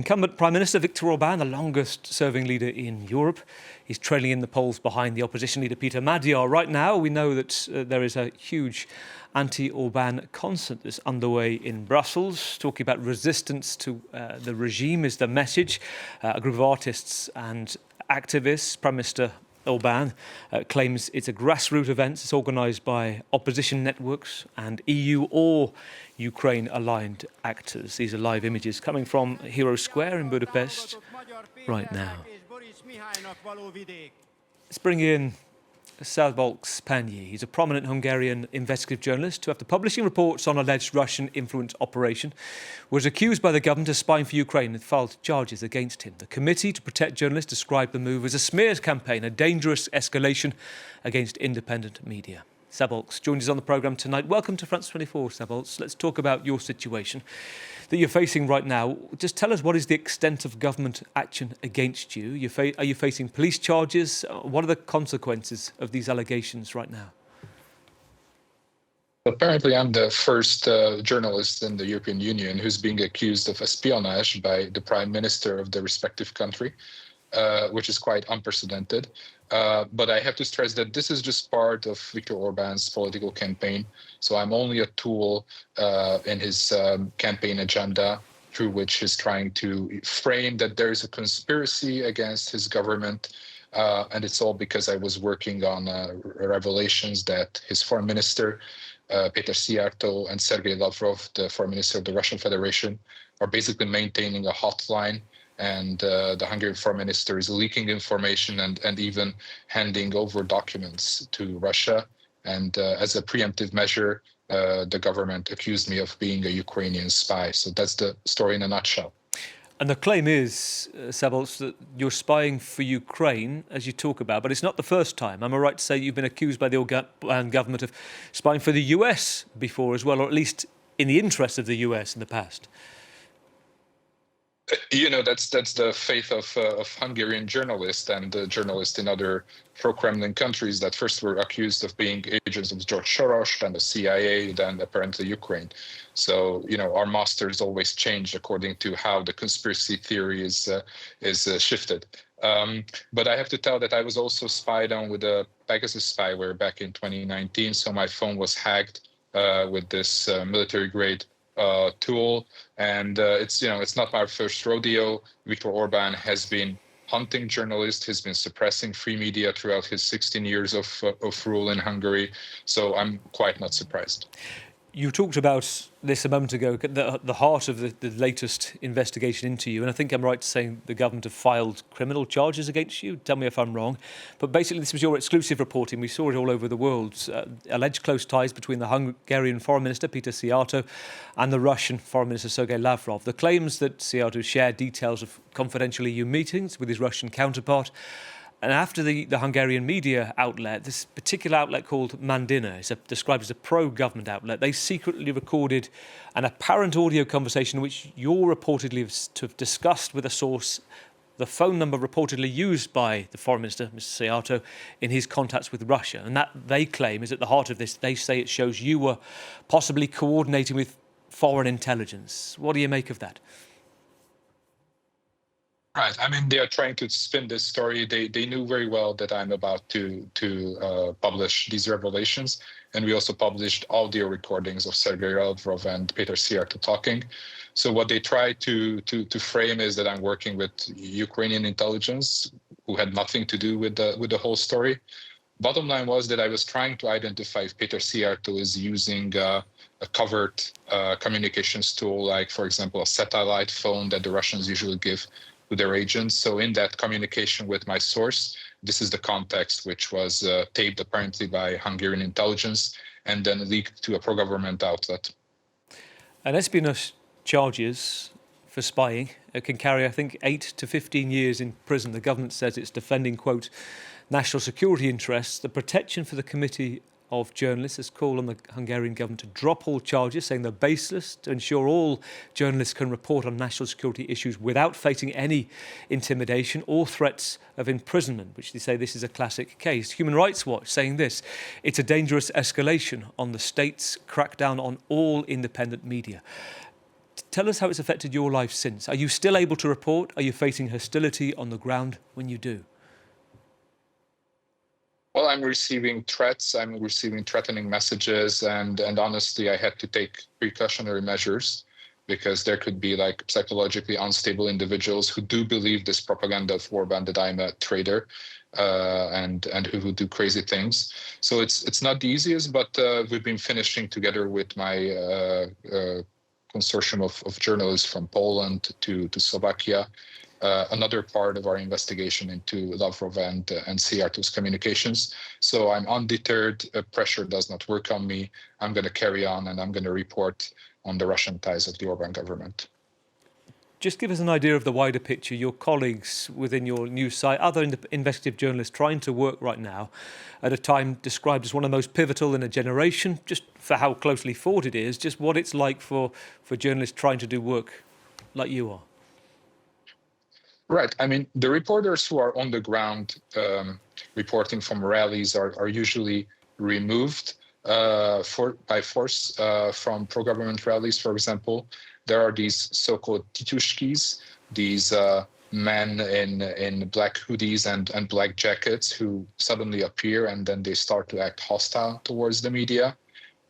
Incumbent Prime Minister Viktor Orban, the longest-serving leader in Europe, is trailing in the polls behind the opposition leader Peter Magyar. Right now, we know that there is a huge anti-Orban concert that's underway in Brussels. Talking about resistance to the regime is the message. A group of artists and activists, Prime Minister Orban claims it's a grassroots event. It's organised by opposition networks and EU or Ukraine-aligned actors. These are live images coming from VSquare in Budapest right now. Let's bring in Szabolcs Panyi. He's a prominent Hungarian investigative journalist who, after publishing reports on alleged Russian influence operation, was accused by the government of spying for Ukraine and filed charges against him. The Committee to Protect Journalists described the move as a smears campaign, a dangerous escalation against independent media. Szabolcs joins us on the programme tonight. Welcome to France 24, Szabolcs. Let's talk about your situation that you're facing right now. Just tell us, what is the extent of government action against you? Are you facing police charges? What are the consequences of these allegations right now? Apparently, I'm the first journalist in the European Union who's being accused of espionage by the Prime Minister of the respective country, which is quite unprecedented. But I have to stress that this is just part of Viktor Orban's political campaign. So I'm only a tool in his campaign agenda, through which he's trying to frame that there is a conspiracy against his government. And it's all because I was working on revelations that his foreign minister, Péter Szijjártó, and Sergei Lavrov, the foreign minister of the Russian Federation, are basically maintaining a hotline. And the Hungarian foreign minister is leaking information and even handing over documents to Russia. And as a preemptive measure, the government accused me of being a Ukrainian spy. So that's the story in a nutshell. And the claim is, Szabolcs, that you're spying for Ukraine, as you talk about, but it's not the first time. Am I right to say you've been accused by the Orban government of spying for the US before as well, or at least in the interest of the US in the past? You know, that's the faith of Hungarian journalists and journalists in other pro-Kremlin countries that first were accused of being agents of George Soros, then the CIA, then apparently Ukraine. So, you know, our masters always change according to how the conspiracy theory is shifted. But I have to tell that I was also spied on with a Pegasus spyware back in 2019. So my phone was hacked with this military-grade tool, and it's not my first rodeo. Viktor Orban has been hunting journalists, has been suppressing free media throughout his 16 years of rule in Hungary, so I'm quite not surprised. You talked about this a moment ago, the heart of the latest investigation into you, and I think I'm right to say the government have filed criminal charges against you. Tell me if I'm wrong. But basically, this was your exclusive reporting. We saw it all over the world. Alleged close ties between the Hungarian Foreign Minister, Péter Szijjártó, and the Russian Foreign Minister, Sergei Lavrov. The claims that Szijjártó shared details of confidential EU meetings with his Russian counterpart. And after the Hungarian media outlet, this particular outlet called Mandina, is described as a pro-government outlet, they secretly recorded an apparent audio conversation in which you're reportedly to have discussed with a source the phone number reportedly used by the Foreign Minister, Mr. Szijjártó, in his contacts with Russia. And that, they claim, is at the heart of this. They say it shows you were possibly coordinating with foreign intelligence. What do you make of that? Right. I mean, they are trying to spin this story. They knew very well that I'm about to publish these revelations, and we also published audio recordings of Sergei Lavrov and Péter Szijjártó talking. So what they try to frame is that I'm working with Ukrainian intelligence, who had nothing to do with the whole story. Bottom line was that I was trying to identify if Péter Szijjártó is using a covert communications tool, like, for example, a satellite phone that the Russians usually give to their agents. So in that communication with my source, this is the context, which was taped apparently by Hungarian intelligence and then leaked to a pro-government outlet. And espionage charges for spying can carry, I think, 8 to 15 years in prison. The government says it's defending, quote, national security interests. The protection for the Committee of Journalists has called on the Hungarian government to drop all charges, saying they're baseless, to ensure all journalists can report on national security issues without facing any intimidation or threats of imprisonment, which they say this is a classic case. Human Rights Watch saying this: it's a dangerous escalation on the state's crackdown on all independent media. Tell us how it's affected your life since. Are you still able to report? Are you facing hostility on the ground when you do? Well, I'm receiving threats. I'm receiving threatening messages, and honestly, I had to take precautionary measures because there could be like psychologically unstable individuals who do believe this propaganda of Orban that I'm a traitor, and who would do crazy things. So it's not the easiest, but we've been finishing together with my consortium of journalists from Poland to Slovakia. Another part of our investigation into Lavrov and Szijjártó's communications. So I'm undeterred. Pressure does not work on me. I'm going to carry on, and I'm going to report on the Russian ties of the Orban government. Just give us an idea of the wider picture. Your colleagues within your news site, other investigative journalists trying to work right now at a time described as one of the most pivotal in a generation, just for how closely fought it is, just what it's like for journalists trying to do work like you are. Right. I mean, the reporters who are on the ground reporting from rallies are usually removed by force from pro-government rallies, for example. There are these so-called titushkis, these men in black hoodies and black jackets who suddenly appear and then they start to act hostile towards the media.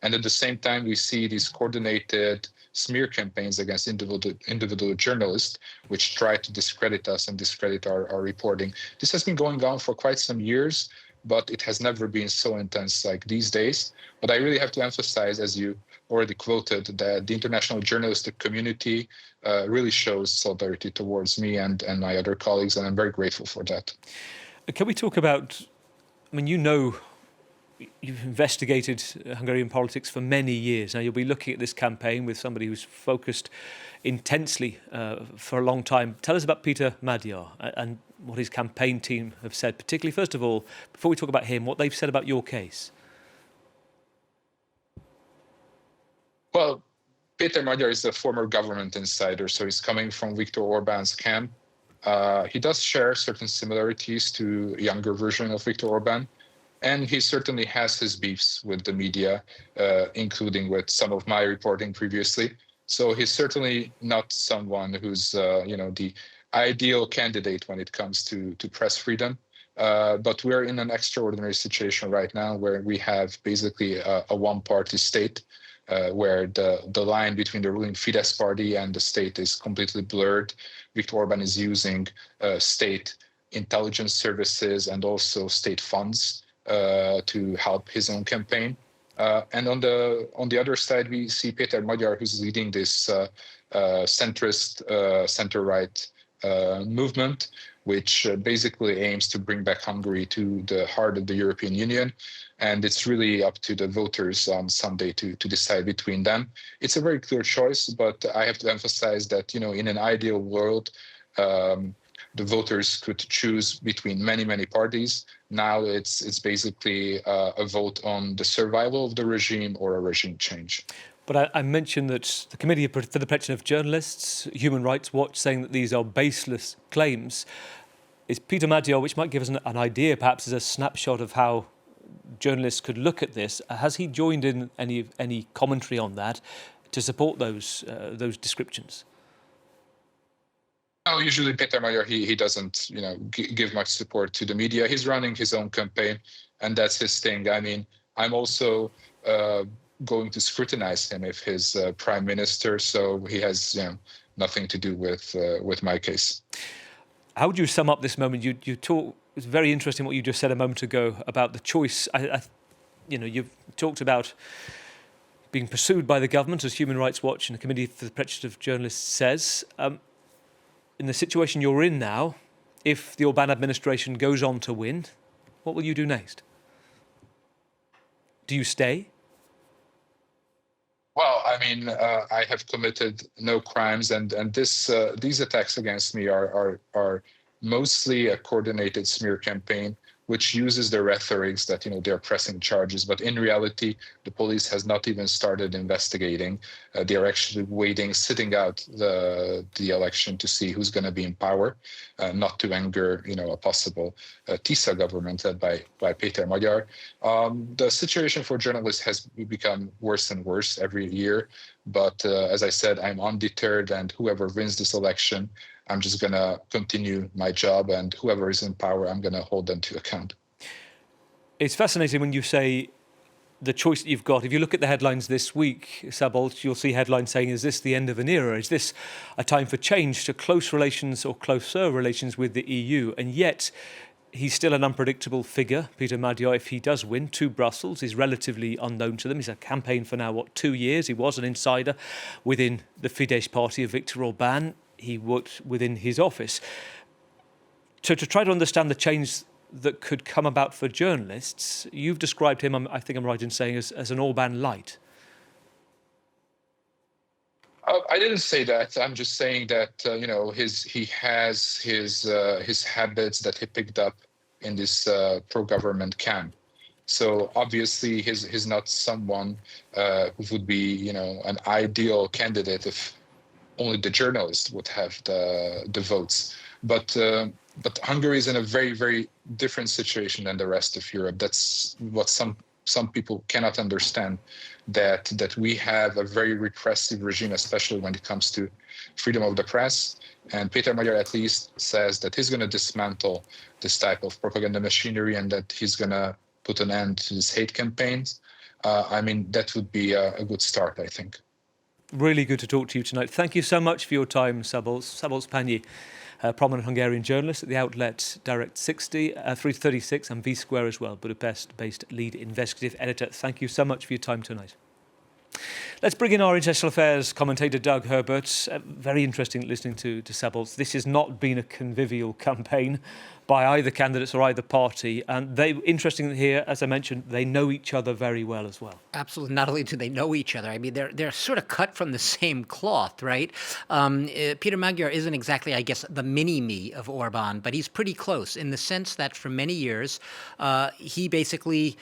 And at the same time, we see these coordinated smear campaigns against individual journalists, which try to discredit us and discredit our reporting. This has been going on for quite some years, but it has never been so intense like these days. But I really have to emphasize, as you already quoted, that the international journalistic community really shows solidarity towards me and my other colleagues, and I'm very grateful for that. Can we talk about, I mean, you've investigated Hungarian politics for many years. Now you'll be looking at this campaign with somebody who's focused intensely for a long time. Tell us about Peter Magyar and what his campaign team have said, particularly, first of all, before we talk about him, what they've said about your case. Well, Peter Magyar is a former government insider, so he's coming from Viktor Orban's camp. He does share certain similarities to a younger version of Viktor Orban. And he certainly has his beefs with the media, including with some of my reporting previously. So he's certainly not someone who's, the ideal candidate when it comes to press freedom. But we're in an extraordinary situation right now where we have basically a one-party state, where the line between the ruling Fidesz party and the state is completely blurred. Viktor Orban is using state intelligence services and also state funds to help his own campaign. And on the other side, we see Peter Magyar, who's leading this centrist, center-right movement, which basically aims to bring back Hungary to the heart of the European Union. And it's really up to the voters on Sunday to decide between them. It's a very clear choice, but I have to emphasize that, in an ideal world, the voters could choose between many, many parties. Now it's basically a vote on the survival of the regime or a regime change. But I mentioned that the Committee for the Protection of Journalists, Human Rights Watch, saying that these are baseless claims. Is Peter Magyar, which might give us an idea, perhaps as a snapshot of how journalists could look at this, has he joined in any commentary on that to support those descriptions? No, usually Peter Magyar, he doesn't, give much support to the media. He's running his own campaign, and that's his thing. I mean, I'm also going to scrutinize him if he's prime minister, so he has, nothing to do with my case. How would you sum up this moment? You talk. It's very interesting what you just said a moment ago about the choice. You've talked about being pursued by the government, as Human Rights Watch and the Committee for the Protection of Journalists says. In the situation you're in now, if the Orban administration goes on to win, what will you do next? Do you stay? Well, I mean, I have committed no crimes, and these attacks against me are mostly a coordinated smear campaign, which uses the rhetorics that, they're pressing charges. But in reality, the police has not even started investigating. They are actually waiting, sitting out the election to see who's going to be in power, not to anger, a possible TISA government led by Péter Magyar. The situation for journalists has become worse and worse every year. But as I said, I'm undeterred, and whoever wins this election, I'm just going to continue my job, and whoever is in power, I'm going to hold them to account. It's fascinating when you say the choice that you've got. If you look at the headlines this week, Szabolcs, you'll see headlines saying, is this the end of an era? Is this a time for change to close relations or closer relations with the EU? And yet, he's still an unpredictable figure, Péter Magyar. If he does win to Brussels, he's relatively unknown to them. He's a campaign for now, 2 years? He was an insider within the Fidesz party of Viktor Orban. He worked within his office. So to try to understand the change that could come about for journalists, you've described him, I think I'm right in saying, as an Orban light. I didn't say that. I'm just saying that he has his habits that he picked up in this pro-government camp. So obviously he's not someone who would be an ideal candidate if only the journalists would have the votes. But Hungary is in a very, very different situation than the rest of Europe. That's what some people cannot understand, that we have a very repressive regime, especially when it comes to freedom of the press. And Péter Magyar at least says that he's going to dismantle this type of propaganda machinery, and that he's going to put an end to these hate campaigns. That would be a good start, I think. Really good to talk to you tonight. Thank you so much for your time, Szabolcs Panyi, a prominent Hungarian journalist at the outlet Direct 336 and VSquare as well, Budapest-based lead investigative editor. Thank you so much for your time tonight. Let's bring in our international affairs commentator, Doug Herbert. Very interesting listening to Szabolcs. This has not been a convivial campaign by either candidates or either party. And interesting here, as I mentioned, they know each other very well as well. Absolutely. Not only do they know each other, they're sort of cut from the same cloth, right? Péter Magyar isn't exactly, I guess, the mini-me of Orban, but he's pretty close in the sense that for many years, he basically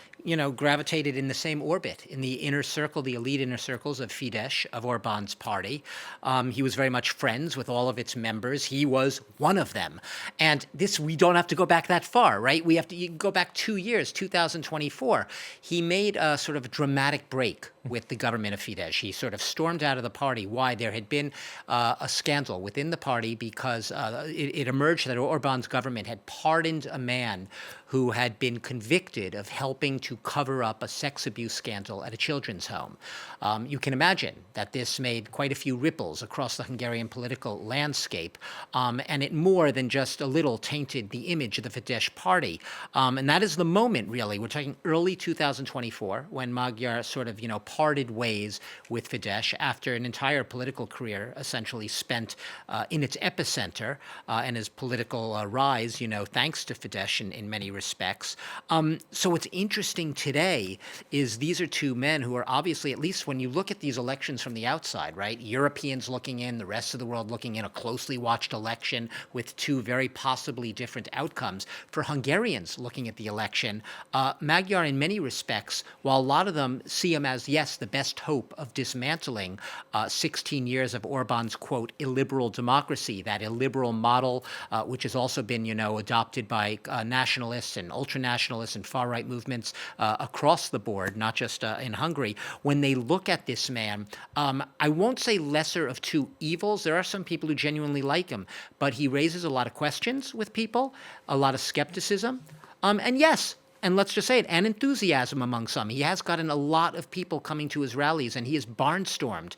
gravitated in the same orbit, in the inner circle, the elite inner circles of Fidesz, of Orban's party. He was very much friends with all of its members. He was one of them. And we don't have to go back that far, right? You can go back 2 years, 2024. He made a sort of dramatic break with the government of Fidesz. He sort of stormed out of the party. Why? There had been a scandal within the party because it emerged that Orban's government had pardoned a man who had been convicted of helping to cover up a sex abuse scandal at a children's home. You can imagine that this made quite a few ripples across the Hungarian political landscape, and it more than just a little tainted the image of the Fidesz party. And that is the moment, really. We're talking early 2024, when Magyar sort of, parted ways with Fidesz after an entire political career essentially spent in its epicenter and his political rise, thanks to Fidesz in many respects. So what's interesting today is these are two men who are obviously, at least when you look at these elections from the outside, right? Europeans looking in, the rest of the world looking in, a closely watched election with two very possibly different outcomes. For Hungarians looking at the election, Magyar in many respects, while a lot of them see him as, yes, the best hope of dismantling 16 years of Orban's, quote, illiberal democracy, that illiberal model, which has also been, adopted by nationalists and ultranationalists and far-right movements across the board, not just in Hungary. When they look at this man, I won't say lesser of two evils. There are some people who genuinely like him, but he raises a lot of questions with people, a lot of skepticism, and yes, and let's just say it, and enthusiasm among some. He has gotten a lot of people coming to his rallies, and he has barnstormed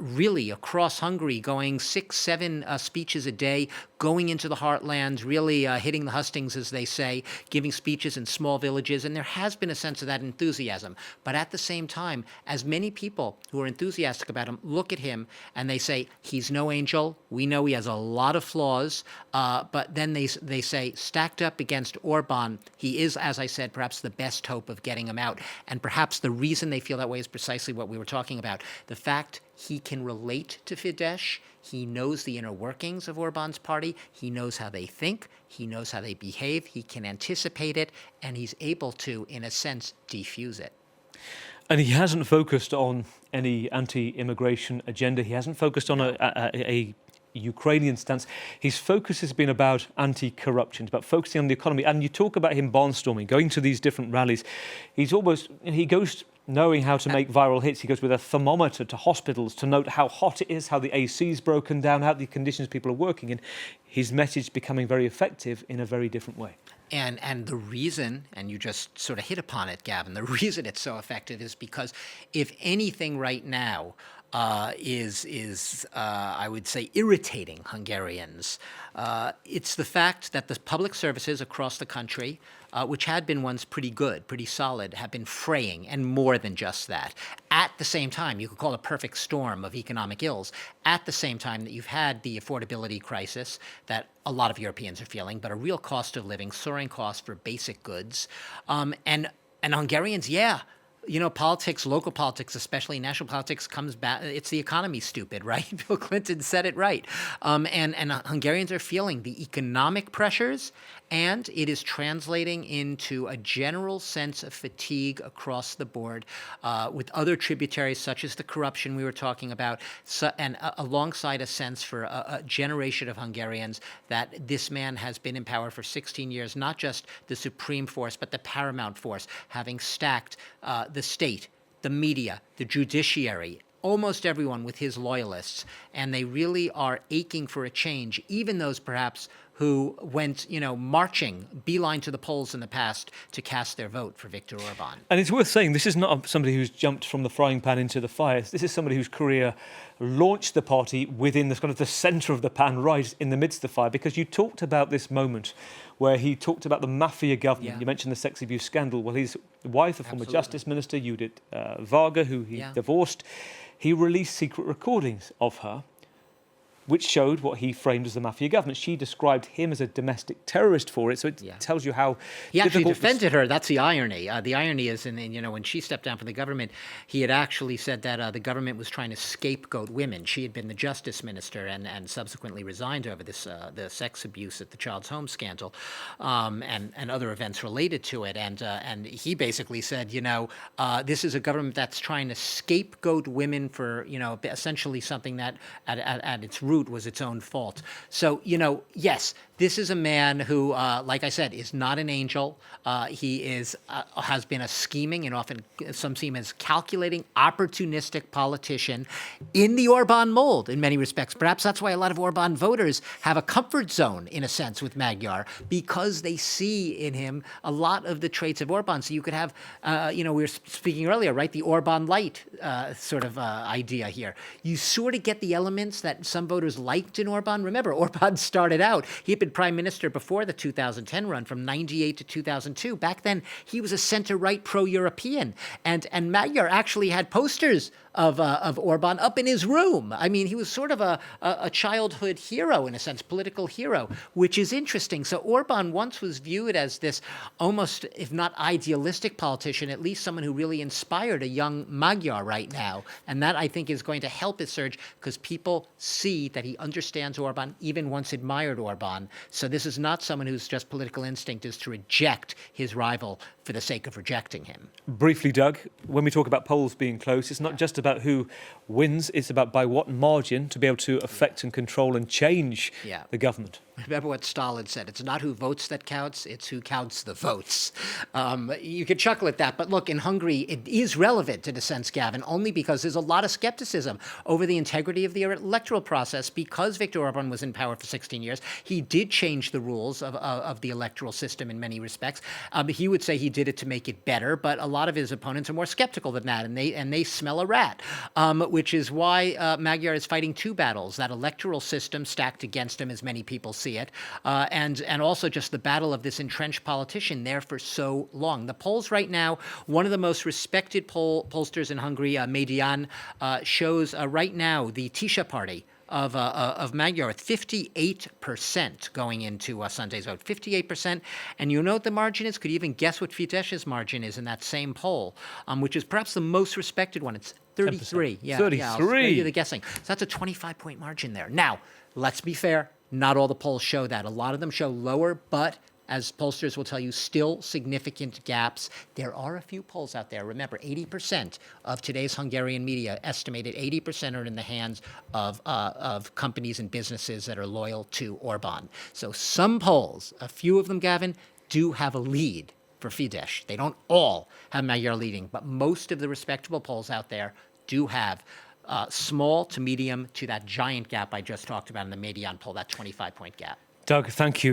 really across Hungary, going 6-7 speeches a day, going into the heartland, really hitting the hustings, as they say, giving speeches in small villages. And there has been a sense of that enthusiasm. But at the same time, as many people who are enthusiastic about him look at him and they say, he's no angel. We know he has a lot of flaws. But then they say, stacked up against Orban, he is, as I said, perhaps the best hope of getting him out. And perhaps the reason they feel that way is precisely what we were talking about. The fact he can relate to Fidesz. He knows the inner workings of Orban's party. He knows how they think. He knows how they behave. He can anticipate it, and he's able to, in a sense, defuse it. And he hasn't focused on any anti-immigration agenda. He hasn't focused on a Ukrainian stance. His focus has been about anti-corruption, about focusing on the economy. And you talk about him barnstorming, going to these different rallies. He goes knowing how to make viral hits. He goes with a thermometer to hospitals to note how hot it is, how the AC's broken down, how the conditions people are working in. His message becoming very effective in a very different way. And the reason, and you just sort of hit upon it, Gavin, the reason it's so effective is because if anything right now is I would say, irritating Hungarians, it's the fact that the public services across the country, which had been once pretty good, pretty solid, have been fraying, and more than just that. At the same time, you could call it a perfect storm of economic ills, at the same time that you've had the affordability crisis that a lot of Europeans are feeling, but a real cost of living, soaring costs for basic goods. And Hungarians, politics, local politics, especially national politics, comes back. It's the economy, stupid, right? Bill Clinton said it right. And Hungarians are feeling the economic pressures, and it is translating into a general sense of fatigue across the board, with other tributaries such as the corruption we were talking about, and alongside a sense for a generation of Hungarians that this man has been in power for 16 years, not just the supreme force, but the paramount force, having stacked the state, the media, the judiciary, almost everyone with his loyalists, and they really are aching for a change, even those perhaps who went, marching, beeline to the polls in the past to cast their vote for Viktor Orban. And it's worth saying, this is not somebody who's jumped from the frying pan into the fire. This is somebody whose career launched the party within the kind of the centre of the pan, right in the midst of the fire. Because you talked about this moment where he talked about the mafia government. Yeah. You mentioned the sex abuse scandal. Well, his wife, the former justice minister, Judith Varga, who he divorced, he released secret recordings of her, which showed what he framed as the mafia government. She described him as a domestic terrorist for it, so it tells you how he actually defended her. That's the irony. The irony is, when she stepped down from the government, he had actually said that the government was trying to scapegoat women. She had been the justice minister and subsequently resigned over this the sex abuse at the Child's Home scandal, and other events related to it. And he basically said, this is a government that's trying to scapegoat women for essentially something that at its root was its own fault. So, yes, this is a man who, like I said, is not an angel. He has been a scheming and often some see him as calculating, opportunistic politician in the Orban mold in many respects. Perhaps that's why a lot of Orban voters have a comfort zone, in a sense, with Magyar, because they see in him a lot of the traits of Orban. So you could have, we were speaking earlier, right, the Orban light sort of idea here. You sort of get the elements that some voters liked in Orban. Remember, Orban started out, he had been prime minister before the 2010 run, from 98 to 2002. Back then, he was a center-right pro-European. And Magyar actually had posters of Orban up in his room. I mean, he was sort of a childhood hero, in a sense, political hero, which is interesting. So Orban once was viewed as this almost, if not idealistic politician, at least someone who really inspired a young Magyar right now. And that, I think, is going to help his surge because people see that he understands Orban, even once admired Orban. So this is not someone whose just political instinct is to reject his rival for the sake of rejecting him. Briefly, Doug, when we talk about polls being close, it's not just about who wins, it's about by what margin to be able to affect and control and change the government. Remember what Stalin said, it's not who votes that counts, it's who counts the votes. You could chuckle at that, but look, in Hungary, it is relevant in a sense, Gavin, only because there's a lot of skepticism over the integrity of the electoral process. Because Viktor Orban was in power for 16 years, he did change the rules of the electoral system in many respects. He would say he did it to make it better, but a lot of his opponents are more skeptical than that, and they smell a rat, which is why Magyar is fighting two battles, that electoral system stacked against him, as many people see it, and also just the battle of this entrenched politician there for so long. The polls right now, one of the most respected pollsters in Hungary, Median, shows right now the Tisza party of Magyar with 58% going into Sunday's vote. 58%. And you know what the margin is? Could you even guess what Fidesz's margin is in that same poll, which is perhaps the most respected one? It's 33. 33. Yeah, I'll spare you the guessing. So that's a 25-point margin there. Now, let's be fair. Not all the polls show that. A lot of them show lower, but as pollsters will tell you, still significant gaps. There are a few polls out there. Remember, 80% of today's Hungarian media, estimated 80%, are in the hands of companies and businesses that are loyal to Orban. So some polls, a few of them, Gavin, do have a lead for Fidesz. They don't all have Magyar leading, but most of the respectable polls out there do have small to medium to that giant gap I just talked about in the Median poll, that 25-point gap. Doug, thank you.